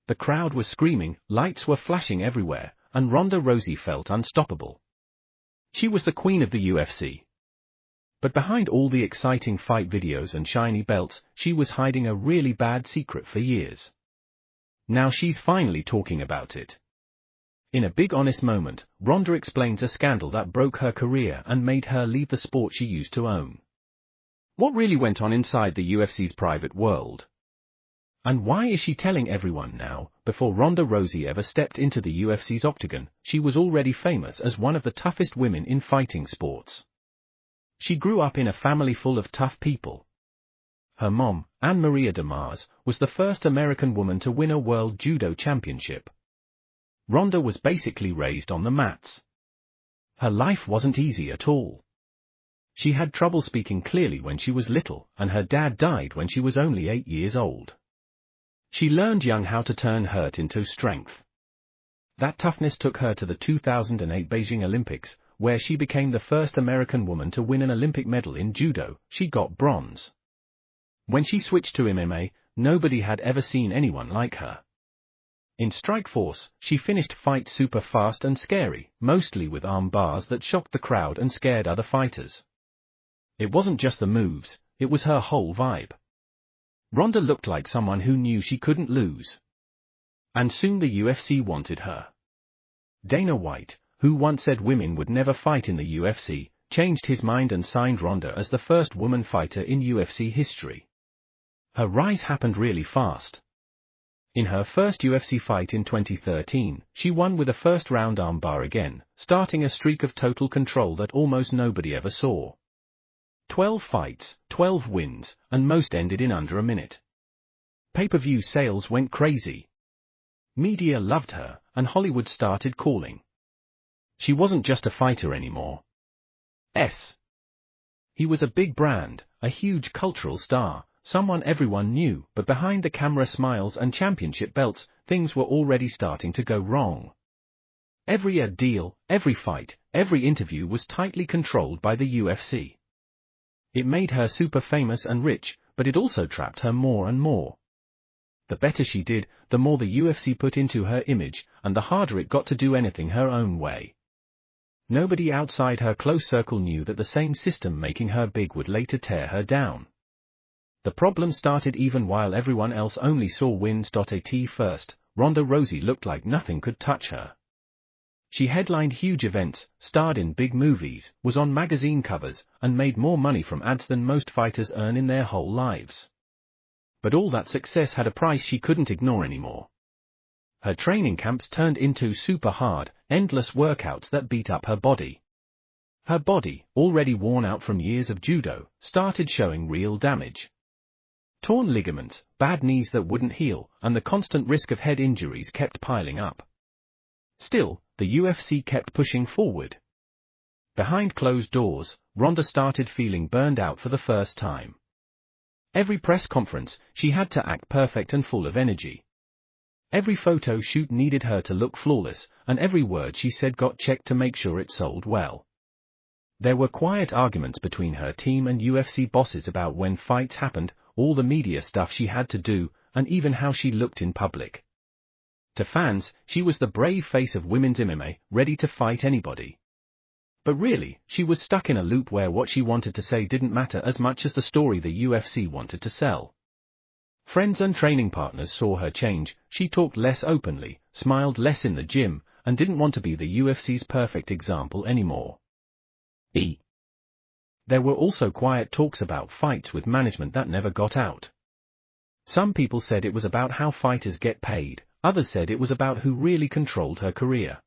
The crowd was screaming, lights were flashing everywhere, and Ronda Rousey felt unstoppable. She was the queen of the UFC. But behind all the exciting fight videos and shiny belts, she was hiding a really bad secret for years. Now she's finally talking about it. In a big honest moment, Ronda explains a scandal that broke her career and made her leave the sport she used to own. What really went on inside the UFC's private world? And why is she telling everyone now? Before Ronda Rousey ever stepped into the UFC's octagon, she was already famous as one of the toughest women in fighting sports. She grew up in a family full of tough people. Her mom, Anne Maria DeMars, was the first American woman to win a World Judo Championship. Ronda was basically raised on the mats. Her life wasn't easy at all. She had trouble speaking clearly when she was little, and her dad died when she was only 8 years old. She learned young how to turn hurt into strength. That toughness took her to the 2008 Beijing Olympics, where she became the first American woman to win an Olympic medal in judo. She got bronze. When she switched to MMA, nobody had ever seen anyone like her. In Strikeforce, she finished fights super fast and scary, mostly with arm bars that shocked the crowd and scared other fighters. It wasn't just the moves, it was her whole vibe. Ronda looked like someone who knew she couldn't lose. And soon the UFC wanted her. Dana White, who once said women would never fight in the UFC, changed his mind and signed Ronda as the first woman fighter in UFC history. Her rise happened really fast. In her first UFC fight in 2013, she won with a first-round armbar again, starting a streak of total control that almost nobody ever saw. 12 fights, 12 wins, and most ended in under a minute. Pay-per-view sales went crazy. Media loved her, and Hollywood started calling. She wasn't just a fighter anymore. He was a big brand, a huge cultural star, someone everyone knew, but behind the camera smiles and championship belts, things were already starting to go wrong. Every ad deal, every fight, every interview was tightly controlled by the UFC. It made her super famous and rich, but it also trapped her more and more. The better she did, the more the UFC put into her image, and the harder it got to do anything her own way. Nobody outside her close circle knew that the same system making her big would later tear her down. The problem started even while everyone else only saw wins. At first, Ronda Rousey looked like nothing could touch her. She headlined huge events, starred in big movies, was on magazine covers, and made more money from ads than most fighters earn in their whole lives. But all that success had a price she couldn't ignore anymore. Her training camps turned into super hard, endless workouts that beat up her body. Her body, already worn out from years of judo, started showing real damage. Torn ligaments, bad knees that wouldn't heal, and the constant risk of head injuries kept piling up. Still, the UFC kept pushing forward. Behind closed doors, Ronda started feeling burned out for the first time. Every press conference, she had to act perfect and full of energy. Every photo shoot needed her to look flawless, and every word she said got checked to make sure it sold well. There were quiet arguments between her team and UFC bosses about when fights happened, all the media stuff she had to do, and even how she looked in public. To fans, she was the brave face of women's MMA, ready to fight anybody. But really, she was stuck in a loop where what she wanted to say didn't matter as much as the story the UFC wanted to sell. Friends and training partners saw her change. She talked less openly, smiled less in the gym, and didn't want to be the UFC's perfect example anymore. There were also quiet talks about fights with management that never got out. Some people said it was about how fighters get paid, others said it was about who really controlled her career.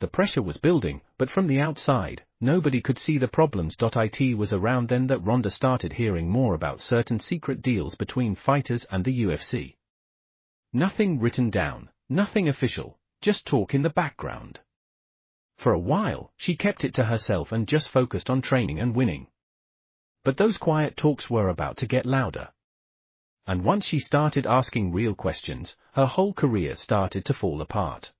The pressure was building, but from the outside, nobody could see the problems. It was around then that Ronda started hearing more about certain secret deals between fighters and the UFC. Nothing written down, nothing official, just talk in the background. For a while, she kept it to herself and just focused on training and winning. But those quiet talks were about to get louder. And once she started asking real questions, her whole career started to fall apart.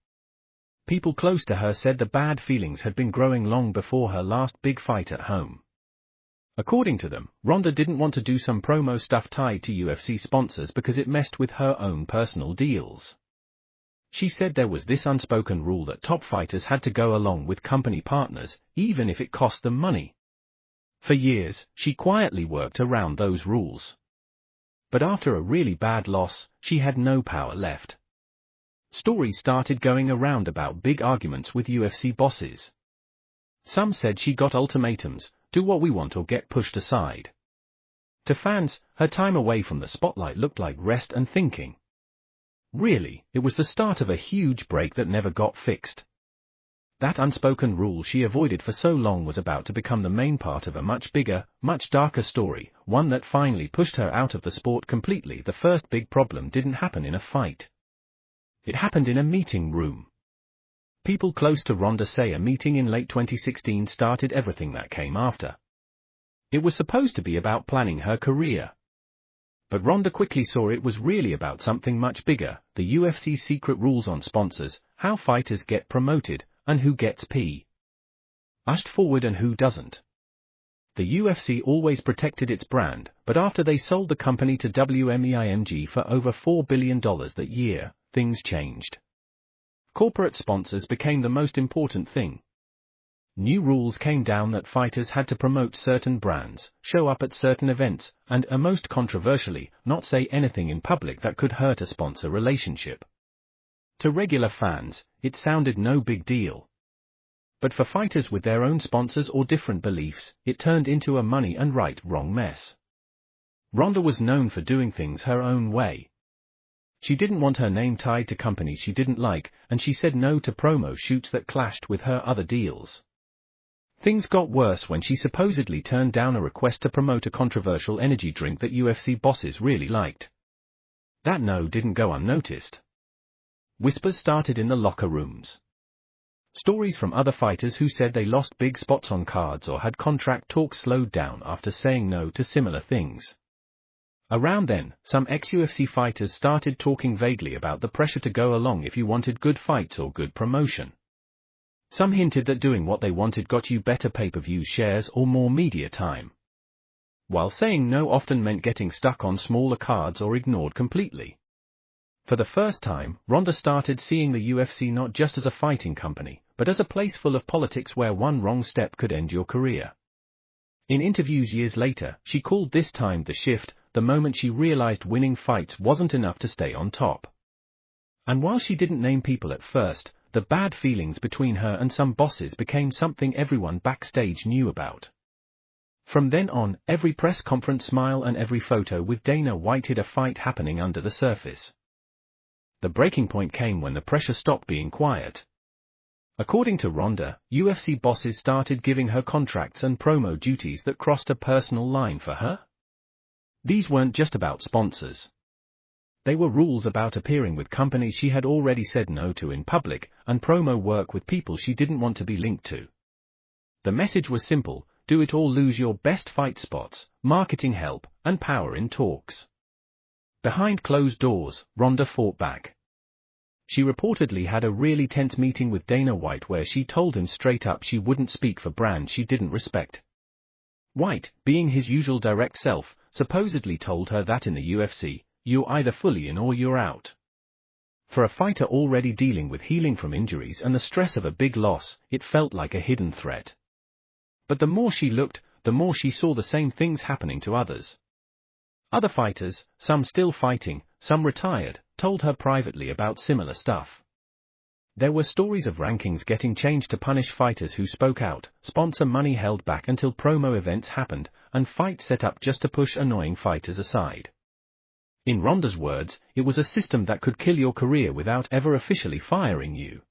People close to her said the bad feelings had been growing long before her last big fight at home. According to them, Ronda didn't want to do some promo stuff tied to UFC sponsors because it messed with her own personal deals. She said there was this unspoken rule that top fighters had to go along with company partners, even if it cost them money. For years, she quietly worked around those rules. But after a really bad loss, she had no power left. Stories started going around about big arguments with UFC bosses. Some said she got ultimatums, do what we want or get pushed aside. To fans, her time away from the spotlight looked like rest and thinking. Really, it was the start of a huge break that never got fixed. That unspoken rule she avoided for so long was about to become the main part of a much bigger, much darker story, one that finally pushed her out of the sport completely. The first big problem didn't happen in a fight. It happened in a meeting room. People close to Ronda say a meeting in late 2016 started everything that came after. It was supposed to be about planning her career. But Ronda quickly saw it was really about something much bigger, the UFC's secret rules on sponsors, how fighters get promoted, and who gets pushed forward and who doesn't. The UFC always protected its brand, but after they sold the company to WMEIMG for over $4 billion that year, things changed. Corporate sponsors became the most important thing. New rules came down that fighters had to promote certain brands, show up at certain events, and, most controversially, not say anything in public that could hurt a sponsor relationship. To regular fans, it sounded no big deal. But for fighters with their own sponsors or different beliefs, it turned into a money and right-wrong mess. Ronda was known for doing things her own way. She didn't want her name tied to companies she didn't like, and she said no to promo shoots that clashed with her other deals. Things got worse when she supposedly turned down a request to promote a controversial energy drink that UFC bosses really liked. That no didn't go unnoticed. Whispers started in the locker rooms. Stories from other fighters who said they lost big spots on cards or had contract talks slowed down after saying no to similar things. Around then, some ex-UFC fighters started talking vaguely about the pressure to go along if you wanted good fights or good promotion. Some hinted that doing what they wanted got you better pay-per-view shares or more media time, while saying no often meant getting stuck on smaller cards or ignored completely. For the first time, Ronda started seeing the UFC not just as a fighting company, but as a place full of politics where one wrong step could end your career. In interviews years later, she called this time the shift, the moment she realized winning fights wasn't enough to stay on top. And while she didn't name people at first, the bad feelings between her and some bosses became something everyone backstage knew about. From then on, every press conference smile and every photo with Dana White hid a fight happening under the surface. The breaking point came when the pressure stopped being quiet. According to Ronda, UFC bosses started giving her contracts and promo duties that crossed a personal line for her. These weren't just about sponsors. They were rules about appearing with companies she had already said no to in public, and promo work with people she didn't want to be linked to. The message was simple: do it or lose your best fight spots, marketing help, and power in talks. Behind closed doors, Ronda fought back. She reportedly had a really tense meeting with Dana White where she told him straight up she wouldn't speak for brands she didn't respect. White, being his usual direct self, supposedly told her that in the UFC, you're either fully in or you're out. For a fighter already dealing with healing from injuries and the stress of a big loss, it felt like a hidden threat. But the more she looked, the more she saw the same things happening to others. Other fighters, some still fighting, some retired, told her privately about similar stuff. There were stories of rankings getting changed to punish fighters who spoke out, sponsor money held back until promo events happened, and fights set up just to push annoying fighters aside. In Ronda's words, it was a system that could kill your career without ever officially firing you.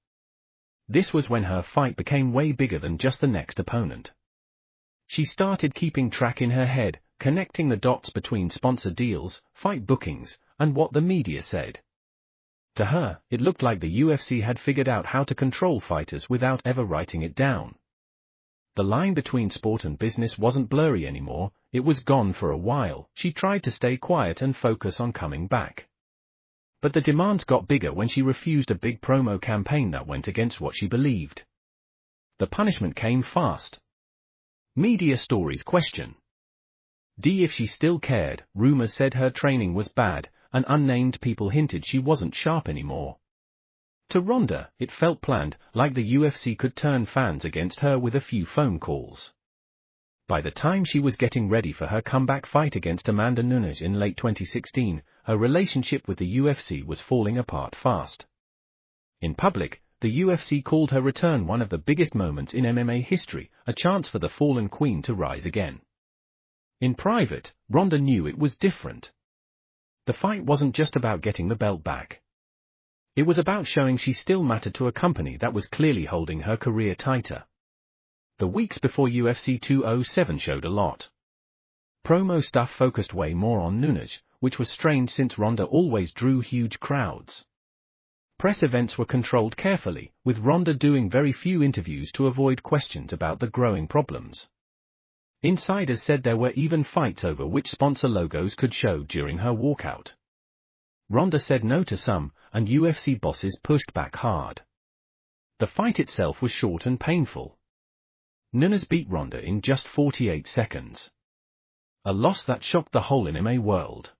This was when her fight became way bigger than just the next opponent. She started keeping track in her head, connecting the dots between sponsor deals, fight bookings, and what the media said. To her, it looked like the UFC had figured out how to control fighters without ever writing it down. The line between sport and business wasn't blurry anymore, it was gone for a while. She tried to stay quiet and focus on coming back. But the demands got bigger when she refused a big promo campaign that went against what she believed. The punishment came fast. Media stories question if she still cared, rumors said her training was bad, and unnamed people hinted she wasn't sharp anymore. To Ronda, it felt planned, like the UFC could turn fans against her with a few phone calls. By the time she was getting ready for her comeback fight against Amanda Nunes in late 2016, her relationship with the UFC was falling apart fast. In public, the UFC called her return one of the biggest moments in MMA history, a chance for the fallen queen to rise again. In private, Ronda knew it was different. The fight wasn't just about getting the belt back. It was about showing she still mattered to a company that was clearly holding her career tighter. The weeks before UFC 207 showed a lot. Promo stuff focused way more on Nunes, which was strange since Ronda always drew huge crowds. Press events were controlled carefully, with Ronda doing very few interviews to avoid questions about the growing problems. Insiders said there were even fights over which sponsor logos could show during her walkout. Ronda said no to some, and UFC bosses pushed back hard. The fight itself was short and painful. Nunes beat Ronda in just 48 seconds. A loss that shocked the whole MMA world.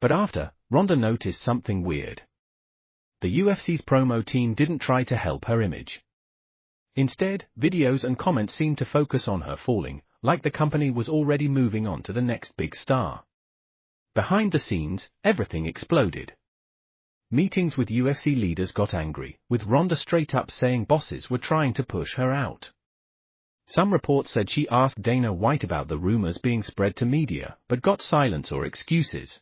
But after, Ronda noticed something weird. The UFC's promo team didn't try to help her image. Instead, videos and comments seemed to focus on her falling, like the company was already moving on to the next big star. Behind the scenes, everything exploded. Meetings with UFC leaders got angry, with Ronda straight up saying bosses were trying to push her out. Some reports said she asked Dana White about the rumors being spread to media, but got silence or excuses.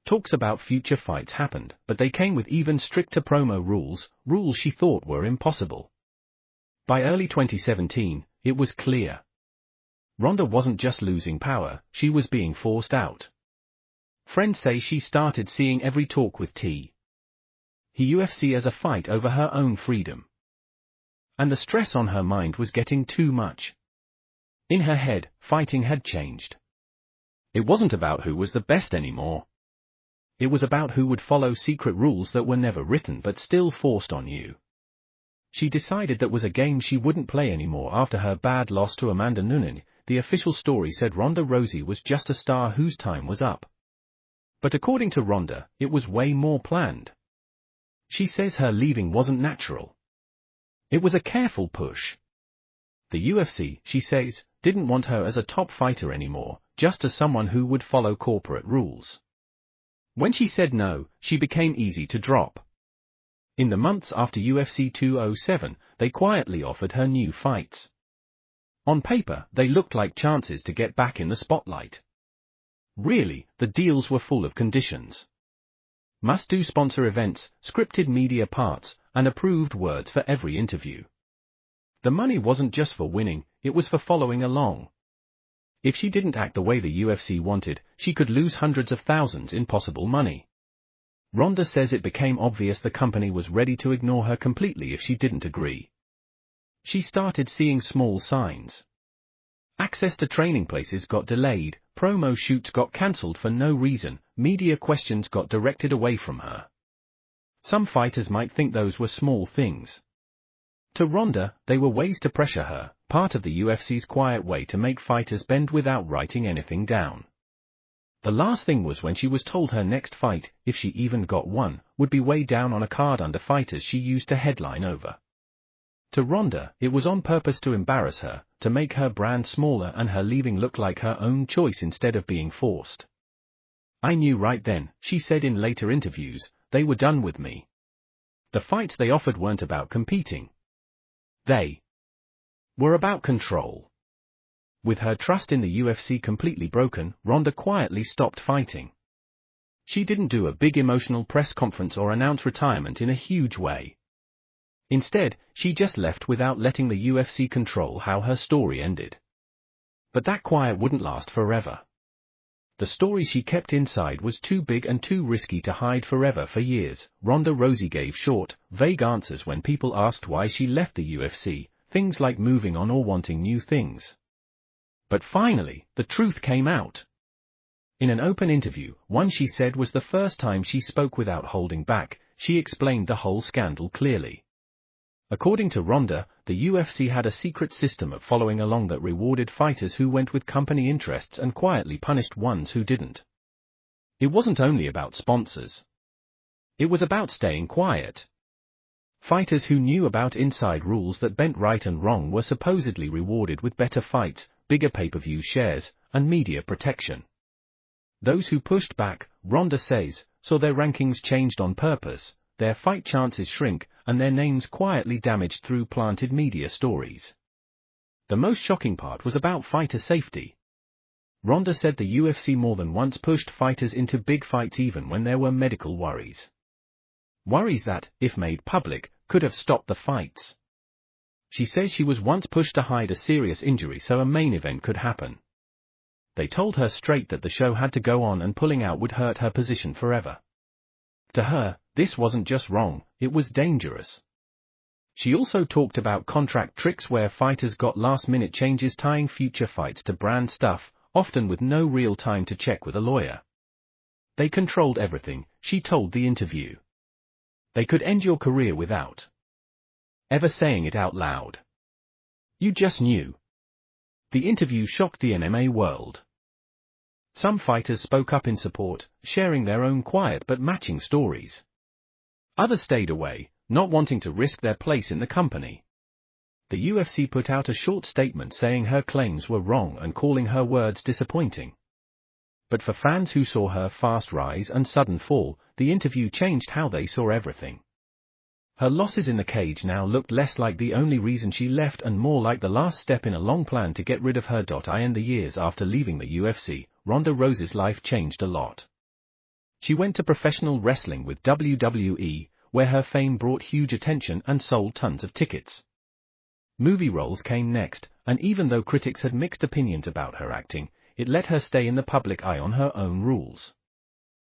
Talks about future fights happened, but they came with even stricter promo rules she thought were impossible. By early 2017, it was clear. Ronda wasn't just losing power, she was being forced out. Friends say she started seeing every talk with UFC as a fight over her own freedom. And the stress on her mind was getting too much. In her head, fighting had changed. It wasn't about who was the best anymore. It was about who would follow secret rules that were never written but still forced on you. She decided that was a game she wouldn't play anymore after her bad loss to Amanda Nunes. The official story said Ronda Rousey was just a star whose time was up. But according to Ronda, it was way more planned. She says her leaving wasn't natural. It was a careful push. The UFC, she says, didn't want her as a top fighter anymore, just as someone who would follow corporate rules. When she said no, she became easy to drop. In the months after UFC 207, they quietly offered her new fights. On paper, they looked like chances to get back in the spotlight. Really, the deals were full of conditions. Must-do sponsor events, scripted media parts, and approved words for every interview. The money wasn't just for winning, it was for following along. If she didn't act the way the UFC wanted, she could lose hundreds of thousands in possible money. Ronda says it became obvious the company was ready to ignore her completely if she didn't agree. She started seeing small signs. Access to training places got delayed, promo shoots got cancelled for no reason, media questions got directed away from her. Some fighters might think those were small things. To Ronda, they were ways to pressure her, part of the UFC's quiet way to make fighters bend without writing anything down. The last thing was when she was told her next fight, if she even got one, would be way down on a card under fighters she used to headline over. To Ronda, it was on purpose to embarrass her, to make her brand smaller and her leaving look like her own choice instead of being forced. I knew right then, she said in later interviews, they were done with me. The fights they offered weren't about competing. They were about control. With her trust in the UFC completely broken, Ronda quietly stopped fighting. She didn't do a big emotional press conference or announce retirement in a huge way. Instead, she just left without letting the UFC control how her story ended. But that quiet wouldn't last forever. The story she kept inside was too big and too risky to hide forever. For years, Ronda Rousey gave short, vague answers when people asked why she left the UFC, things like moving on or wanting new things. But finally, the truth came out. In an open interview, one she said was the first time she spoke without holding back, she explained the whole scandal clearly. According to Ronda, the UFC had a secret system of following along that rewarded fighters who went with company interests and quietly punished ones who didn't. It wasn't only about sponsors. It was about staying quiet. Fighters who knew about inside rules that bent right and wrong were supposedly rewarded with better fights, bigger pay-per-view shares, and media protection. Those who pushed back, Ronda says, saw their rankings changed on purpose, their fight chances shrink, and their names quietly damaged through planted media stories. The most shocking part was about fighter safety. Ronda said the UFC more than once pushed fighters into big fights even when there were medical worries. Worries that, if made public, could have stopped the fights. She says she was once pushed to hide a serious injury so a main event could happen. They told her straight that the show had to go on and pulling out would hurt her position forever. To her, this wasn't just wrong, it was dangerous. She also talked about contract tricks where fighters got last-minute changes tying future fights to brand stuff, often with no real time to check with a lawyer. They controlled everything, she told the interview. They could end your career without ever saying it out loud. You just knew. The interview shocked the MMA world. Some fighters spoke up in support, sharing their own quiet but matching stories. Others stayed away, not wanting to risk their place in the company. The UFC put out a short statement saying her claims were wrong and calling her words disappointing. But for fans who saw her fast rise and sudden fall, the interview changed how they saw everything. Her losses in the cage now looked less like the only reason she left and more like the last step in a long plan to get rid of her. In the years after leaving the UFC, Ronda Rousey's life changed a lot. She went to professional wrestling with WWE, where her fame brought huge attention and sold tons of tickets. Movie roles came next, and even though critics had mixed opinions about her acting, it let her stay in the public eye on her own rules.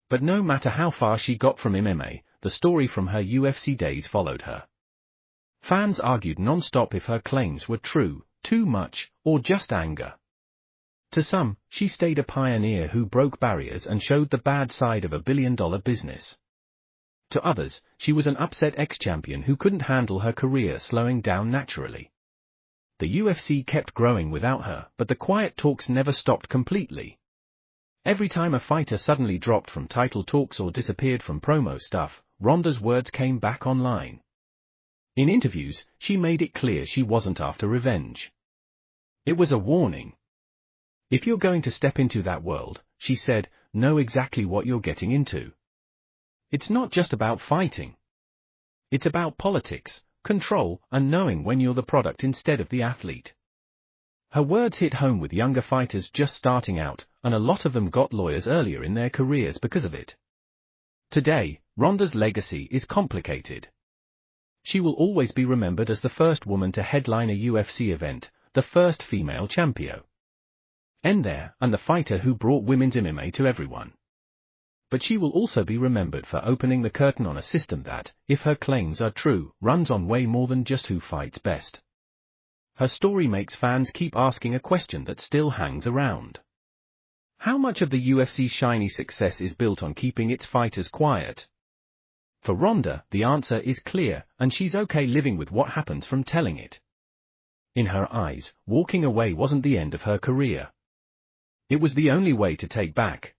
But no matter how far she got from MMA, the story from her UFC days followed her. Fans argued non-stop if her claims were true, too much, or just anger. To some, she stayed a pioneer who broke barriers and showed the bad side of a billion-dollar business. To others, she was an upset ex-champion who couldn't handle her career slowing down naturally. The UFC kept growing without her, but the quiet talks never stopped completely. Every time a fighter suddenly dropped from title talks or disappeared from promo stuff, Ronda's words came back online. In interviews, she made it clear she wasn't after revenge. It was a warning. If you're going to step into that world, she said, know exactly what you're getting into. It's not just about fighting. It's about politics, control, and knowing when you're the product instead of the athlete. Her words hit home with younger fighters just starting out, and a lot of them got lawyers earlier in their careers because of it. Today, Ronda's legacy is complicated. She will always be remembered as the first woman to headline a UFC event, the first female champion. And the fighter who brought women's MMA to everyone. But she will also be remembered for opening the curtain on a system that, if her claims are true, runs on way more than just who fights best. Her story makes fans keep asking a question that still hangs around. How much of the UFC's shiny success is built on keeping its fighters quiet? For Ronda, the answer is clear, and she's okay living with what happens from telling it. In her eyes, walking away wasn't the end of her career. It was the only way to take back